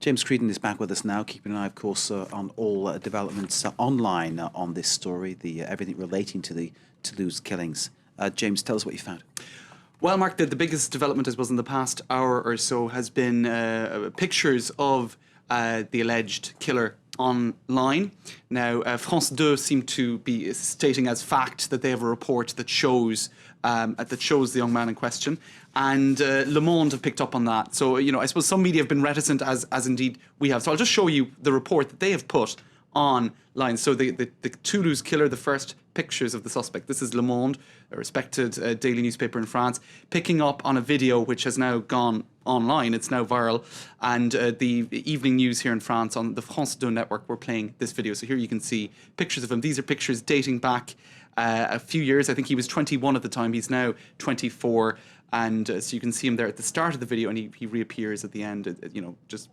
James Creedon is back with us now, keeping an eye, of course, on all developments online on this story, everything relating to the Toulouse killings. James, tell us what you found. Well, Mark, the biggest development, I suppose, in the past hour or so has been pictures of the alleged killer online. Now, France 2 seem to be stating as fact that they have a report that shows the young man in question, and Le Monde have picked up on that. So, I suppose some media have been reticent, as indeed we have. So I'll just show you the report that they have put online. So the Toulouse killer, the first pictures of the suspect. This is Le Monde, a respected daily newspaper in France, picking up on a video which has now gone online. It's now viral. And the evening news here in France on the France 2 network were playing this video. So here you can see pictures of him. These are pictures dating back a few years. I think he was 21 at the time. He's now 24. And so you can see him there at the start of the video, and he reappears at the end, just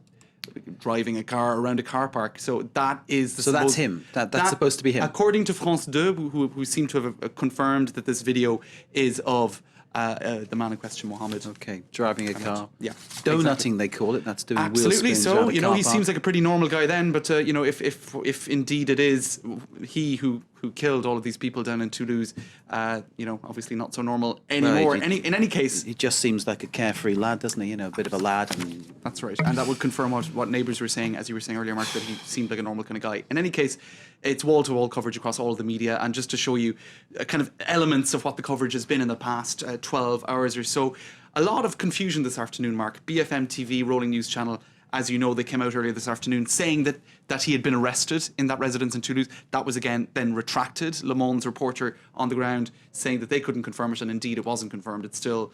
driving a car around a car park. So that is the... So that's him. That's supposed to be him. According to France 2, who seem to have confirmed that this video is of the man in question, Mohammed. Okay, driving a car. Yeah. Donutting, exactly. They call it. That's doing Absolutely. wheel spins So, around a car he park. seems like a pretty normal guy then, but, if indeed it is he who killed all of these people down in Toulouse, obviously not so normal anymore. Well, in any case... He just seems like a carefree lad, doesn't he? A bit of a lad. That's right. And that would confirm what neighbours were saying, as you were saying earlier, Mark, that he seemed like a normal kind of guy. In any case, it's wall-to-wall coverage across all of the media. And just to show you kind of elements of what the coverage has been in the past 12 hours or so, a lot of confusion this afternoon, Mark. BFM TV, Rolling News Channel, as you know, they came out earlier this afternoon saying that he had been arrested in that residence in Toulouse. That was again then retracted. Le Monde's reporter on the ground saying that they couldn't confirm it, and indeed it wasn't confirmed. It's still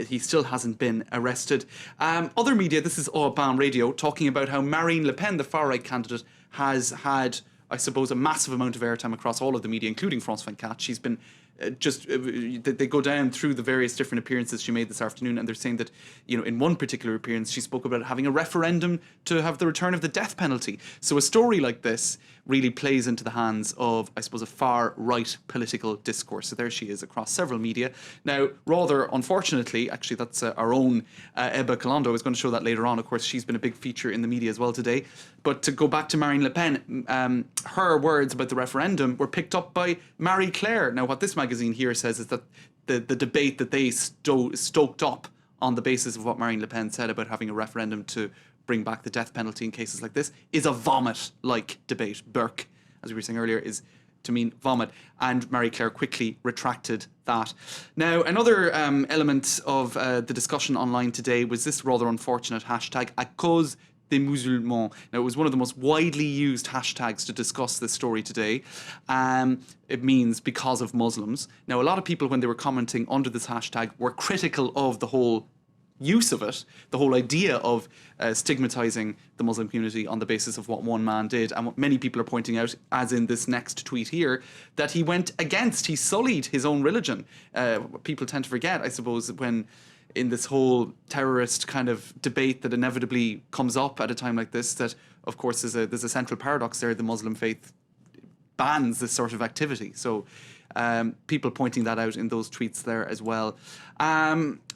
he still hasn't been arrested. Other media, this is Orban Radio, talking about how Marine Le Pen, the far-right candidate, has had, I suppose, a massive amount of airtime across all of the media, including France 24. She's been they go down through the various different appearances she made this afternoon, and they're saying that, in one particular appearance, she spoke about having a referendum to have the return of the death penalty. So a story like this really plays into the hands of, I suppose, a far-right political discourse. So there she is across several media. Now, rather unfortunately, actually, that's our own Ebba Calando. I was going to show that later on. Of course, she's been a big feature in the media as well today. But to go back to Marine Le Pen, her words about the referendum were picked up by Marie Claire. Now, what this magazine here says is that the debate that they stoked up on the basis of what Marine Le Pen said about having a referendum to bring back the death penalty in cases like this is a vomit-like debate. Burke, as we were saying earlier, is to mean vomit, and Marie Claire quickly retracted that. Now, another element of the discussion online today was this rather unfortunate hashtag, à cause des musulmans. Now, it was one of the most widely used hashtags to discuss this story today. It means because of Muslims. Now, a lot of people, when they were commenting under this hashtag, were critical of the whole use of it, the whole idea of stigmatizing the Muslim community on the basis of what one man did. And what many people are pointing out, as in this next tweet here, that he sullied his own religion. People tend to forget, I suppose, when in this whole terrorist kind of debate that inevitably comes up at a time like this, that of course there's a central paradox there. The Muslim faith bans this sort of activity. So people pointing that out in those tweets there as well.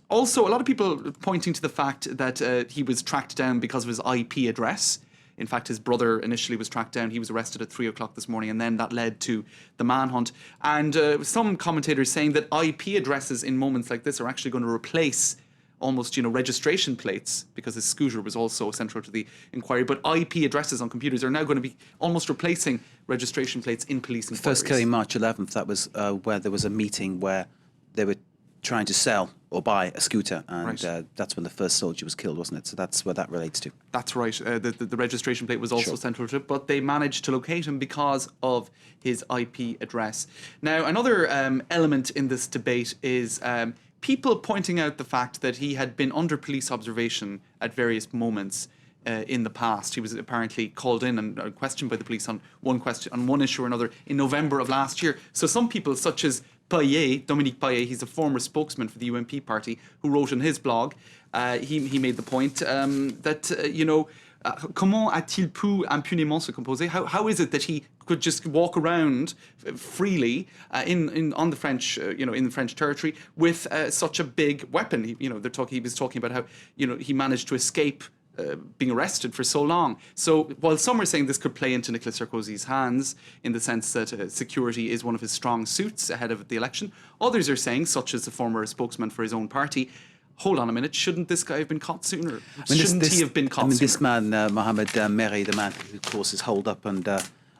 Also, a lot of people pointing to the fact that he was tracked down because of his IP address. In fact, his brother initially was tracked down. He was arrested at 3 o'clock this morning, and then that led to the manhunt. And some commentators saying that IP addresses in moments like this are actually going to replace almost, registration plates, because his scooter was also central to the inquiry. But IP addresses on computers are now going to be almost replacing registration plates in police inquiries. First killing March 11th, that was where there was a meeting where they were trying to sell or buy a scooter, and right. That's when the first soldier was killed, wasn't it? So that's where that relates to. That's right. The registration plate was also Sure. central to it, but they managed to locate him because of his IP address. Now, another element in this debate is people pointing out the fact that he had been under police observation at various moments in the past. He was apparently called in and questioned by the police on one issue or another in November of last year. So some people, such as Dominique Payet, he's a former spokesman for the UMP party, who wrote in his blog, he made the point that, comment a-t-il pu impunément se composer? How is it that he could just walk around freely on the French, in the French territory with such a big weapon? He was talking about how, he managed to escape being arrested for so long. So while some are saying this could play into Nicolas Sarkozy's hands in the sense that security is one of his strong suits ahead of the election, others are saying, such as the former spokesman for his own party, hold on a minute, shouldn't this guy have been caught sooner? Shouldn't he have been caught sooner? This man, Mohamed Merhi, the man who, of course, is holed up and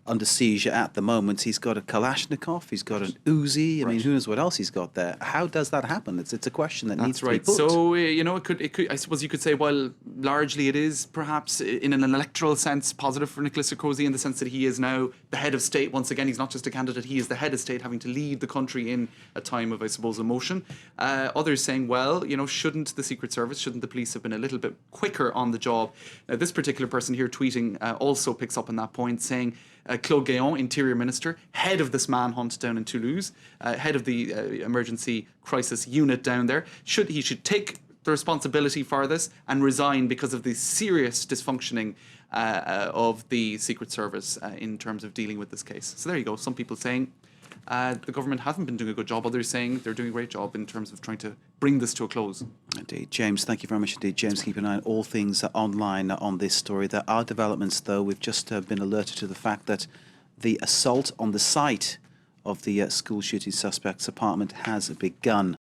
under siege at the moment, he's got a Kalashnikov, he's got an Uzi. I mean, who knows what else he's got there? How does that happen? It's a question that needs to be put. So it could. I suppose you could say, well, largely it is perhaps in an electoral sense positive for Nicolas Sarkozy in the sense that he is now the head of state. Once again, he's not just a candidate; he is the head of state, having to lead the country in a time of, I suppose, emotion. Others saying, well, shouldn't the Secret Service, shouldn't the police have been a little bit quicker on the job? Now, this particular person here tweeting also picks up on that point, saying. Claude Guéant, Interior Minister, head of this manhunt down in Toulouse, head of the emergency crisis unit down there, he should take the responsibility for this and resign because of the serious dysfunctioning of the Secret Service in terms of dealing with this case. So there you go. Some people saying the government haven't been doing a good job. Others saying they're doing a great job in terms of trying to bring this to a close. Indeed. James, thank you very much indeed. James, keep an eye on all things online on this story. There are developments, though. We've just been alerted to the fact that the assault on the site of the school shooting suspect's apartment has begun.